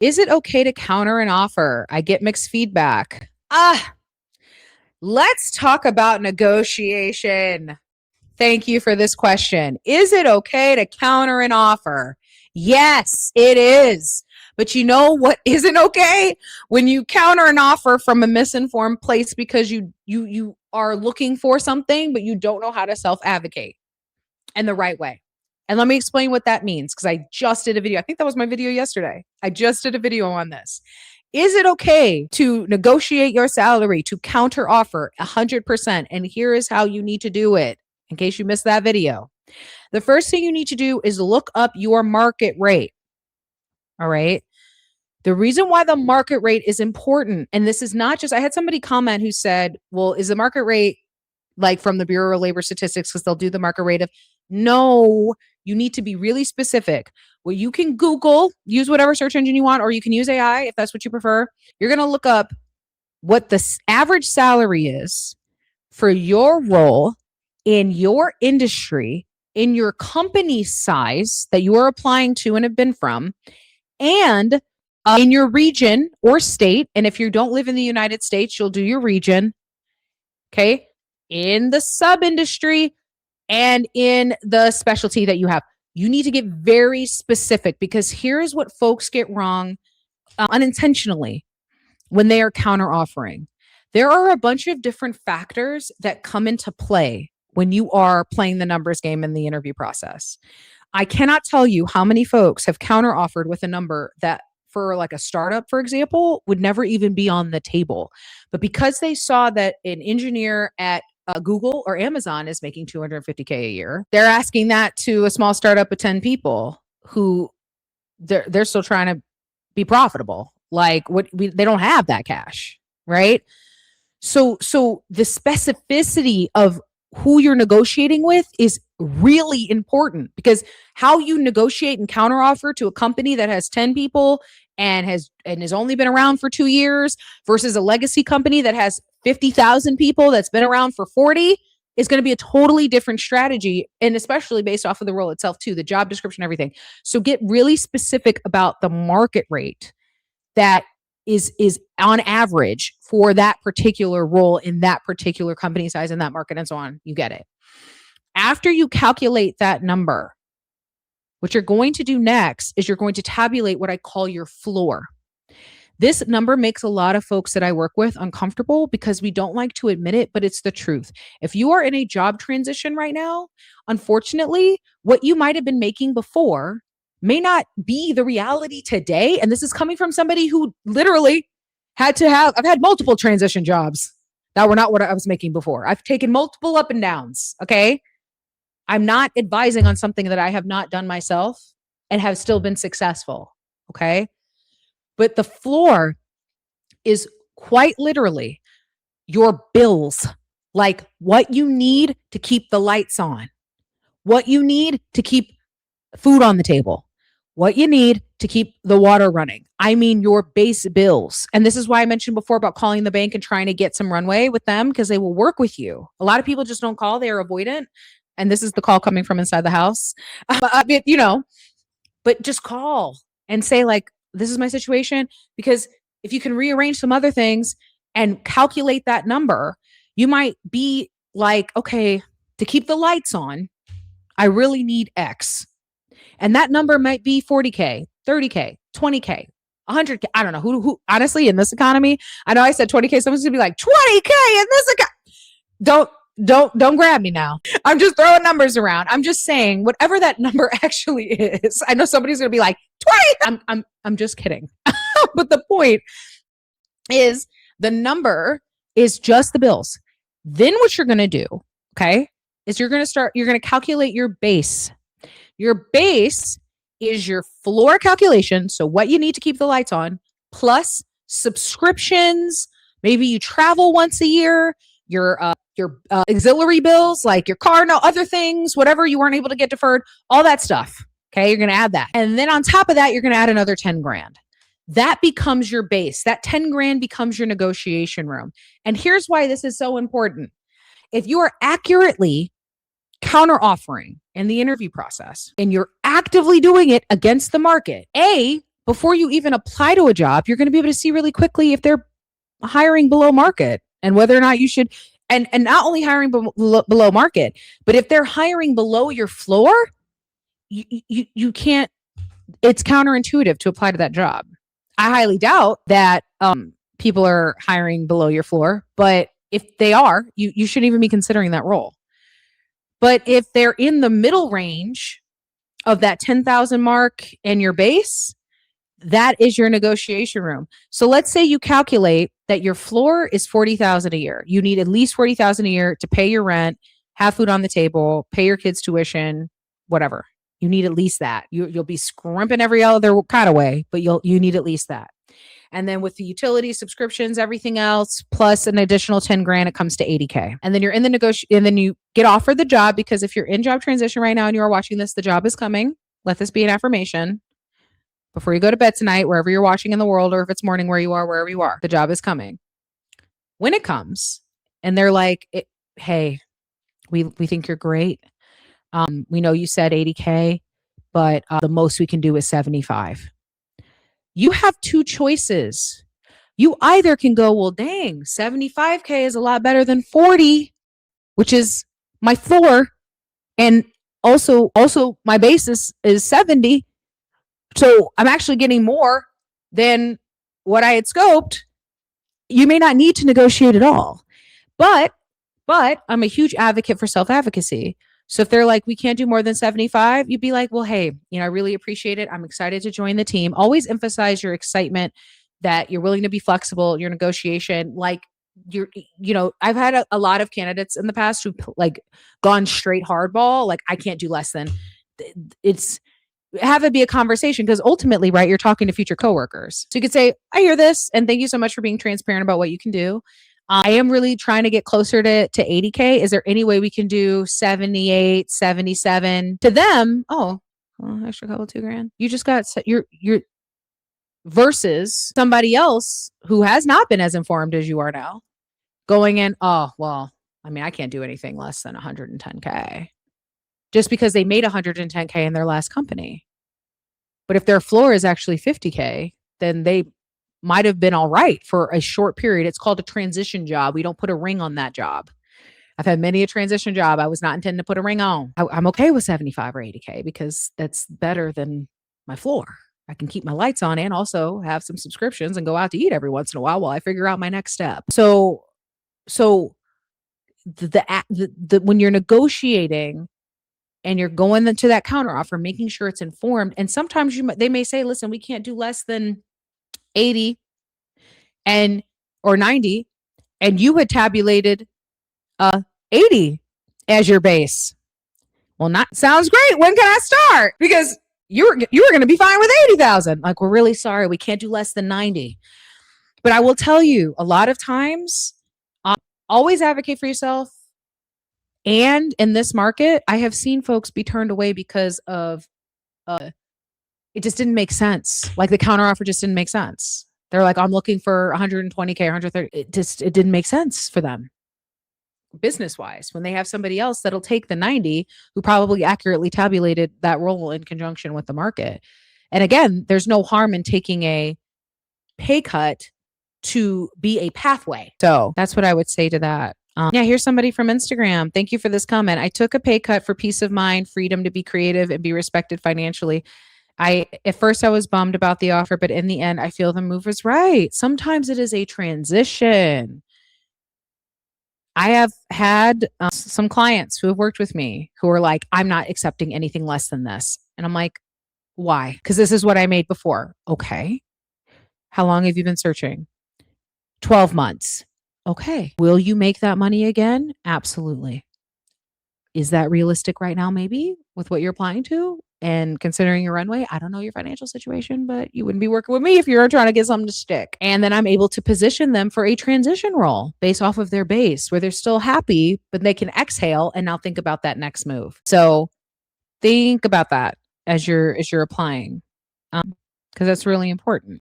Is it okay to counter an offer? I get mixed feedback. Let's talk about negotiation. Thank you for this question. Is it okay to counter an offer? Yes, it is. But you know what isn't okay? When you counter an offer from a misinformed place because you are looking for something, but you don't know how to self-advocate in the right way. And let me explain what that means, because I just did a video. I think that was my video yesterday. I just did a video on this. Is it okay to negotiate your salary, to counter offer 100%? And here is how you need to do it, in case you missed that video. The first thing you need to do is look up your market rate. All right. The reason why the market rate is important, and this is not just, I had somebody comment who said, well, is the market rate like from the Bureau of Labor Statistics, because they'll do the market rate of, no, you need to be really specific. Well, you can Google, use whatever search engine you want, or you can use AI if that's what you prefer. You're going to look up what the average salary is for your role in your industry, in your company size that you are applying to and have been from, and in your region or state. And if you don't live in the United States, you'll do your region. Okay. In the sub industry and in the specialty that you have. You need to get very specific, because here's what folks get wrong unintentionally when they are counter offering. There are a bunch of different factors that come into play when you are playing the numbers game in the interview process. I cannot tell you how many folks have counter offered with a number that, for like a startup, for example, would never even be on the table. But because they saw that an engineer at Google or Amazon is making $250K a year, they're asking that to a small startup of 10 people who they're still trying to be profitable. Like they don't have that cash, right? So the specificity of who you're negotiating with is really important, because how you negotiate and counteroffer to a company that has 10 people and has only been around for 2 years versus a legacy company that has 50,000 people that's been around for 40 is going to be a totally different strategy, and especially based off of the role itself too, the job description, everything. So get really specific about the market rate that is on average for that particular role in that particular company size and that market and so on. You get it. After you calculate that number, what you're going to do next is you're going to tabulate what I call your floor. This number makes a lot of folks that I work with uncomfortable because we don't like to admit it, but it's the truth. If you are in a job transition right now, unfortunately, what you might have been making before may not be the reality today. And this is coming from somebody who literally I've had multiple transition jobs that were not what I was making before. I've taken multiple up and downs. Okay. I'm not advising on something that I have not done myself and have still been successful. Okay. But the floor is quite literally your bills, like what you need to keep the lights on, what you need to keep food on the table, what you need to keep the water running. I mean, your base bills. And this is why I mentioned before about calling the bank and trying to get some runway with them, because they will work with you. A lot of people just don't call. They are avoidant. And this is the call coming from inside the house. But just call and say, like, this is my situation. Because if you can rearrange some other things and calculate that number, you might be like, okay, to keep the lights on, I really need X. And that number might be 40K, 30K, 20K, 100K. I don't know who honestly, in this economy, I know I said 20K. Someone's gonna be like, 20K in this economy. Don't grab me now. I'm just throwing numbers around. I'm just saying whatever that number actually is. I know somebody's gonna be like 20. I'm just kidding. But the point is, the number is just the bills. Then what you're gonna do, okay, is you're gonna calculate your base. Your base is your floor calculation. So what you need to keep the lights on, plus subscriptions. Maybe you travel once a year, your auxiliary bills, like your car, no other things, whatever you weren't able to get deferred, all that stuff. Okay. You're going to add that. And then on top of that, you're going to add another 10 grand. That becomes your base. That 10 grand becomes your negotiation room. And here's why this is so important. If you are accurately counter offering in the interview process and you're actively doing it against the market, before you even apply to a job, you're going to be able to see really quickly if they're hiring below market and whether or not you should, and not only hiring below market, but if they're hiring below your floor, you can't, it's counterintuitive to apply to that job. I highly doubt that people are hiring below your floor, but if they are, you shouldn't even be considering that role. But if they're in the middle range of that 10,000 mark and your base, that is your negotiation room. So let's say you calculate that your floor is 40,000 a year. You need at least 40,000 a year to pay your rent, have food on the table, pay your kids' tuition, whatever. You need at least that. You'll be scrimping every other kind of way, but you need at least that. And then with the utilities, subscriptions, everything else, plus an additional 10 grand, it comes to 80K. And then you're in the negotiation, and then you get offered the job, because if you're in job transition right now and you are watching this, the job is coming. Let this be an affirmation. Before you go to bed tonight, wherever you're watching in the world, or if it's morning where you are, wherever you are, the job is coming. When it comes and they're like, hey, we think you're great. We know you said 80K, but the most we can do is 75. You have two choices. You either can go, well, dang, 75K is a lot better than 40, which is my floor. And also my basis is 70. So I'm actually getting more than what I had scoped. You may not need to negotiate at all, but I'm a huge advocate for self-advocacy. So if they're like, we can't do more than 75, you'd be like, well, hey, I really appreciate it. I'm excited to join the team. Always emphasize your excitement, that you're willing to be flexible, your negotiation. Like I've had a lot of candidates in the past who like gone straight hardball. Like, I can't do less than, it's, have it be a conversation, because ultimately, right, you're talking to future coworkers. So you could say, I hear this, and thank you so much for being transparent about what you can do. I am really trying to get closer to 80K. Is there any way we can do 78, 77? To them, extra couple $2,000. You just got your versus somebody else who has not been as informed as you are now, going in, oh, well, I mean, I can't do anything less than 110K. Just because they made 110K in their last company. But if their floor is actually 50K, then they might have been all right for a short period. It's called a transition job. We don't put a ring on that job. I've had many a transition job I was not intending to put a ring on. I'm okay with 75 or 80K because that's better than my floor. I can keep my lights on and also have some subscriptions and go out to eat every once in a while I figure out my next step. So when you're negotiating and you're going into that counteroffer, making sure it's informed. And sometimes they may say, listen, we can't do less than 80 or 90. And you had tabulated 80 as your base. Well, not sounds great. When can I start? Because you were going to be fine with 80,000. Like, we're really sorry. We can't do less than 90. But I will tell you, a lot of times, always advocate for yourself. And in this market, I have seen folks be turned away because of it just didn't make sense. Like, the counteroffer just didn't make sense. They're like, I'm looking for 120K, 130. It didn't make sense for them business wise, when they have somebody else that'll take the 90 who probably accurately tabulated that role in conjunction with the market. And again, there's no harm in taking a pay cut to be a pathway. So that's what I would say to that. Here's somebody from Instagram. Thank you for this comment. I took a pay cut for peace of mind, freedom to be creative and be respected financially. At first I was bummed about the offer, but in the end, I feel the move was right. Sometimes it is a transition. I have had some clients who have worked with me who are like, I'm not accepting anything less than this. And I'm like, why? Because this is what I made before. Okay. How long have you been searching? 12 months. Okay. Will you make that money again? Absolutely. Is that realistic right now? Maybe with what you're applying to and considering your runway. I don't know your financial situation, but you wouldn't be working with me if you're trying to get something to stick. And then I'm able to position them for a transition role based off of their base where they're still happy, but they can exhale and now think about that next move. So think about that as you're applying, because that's really important.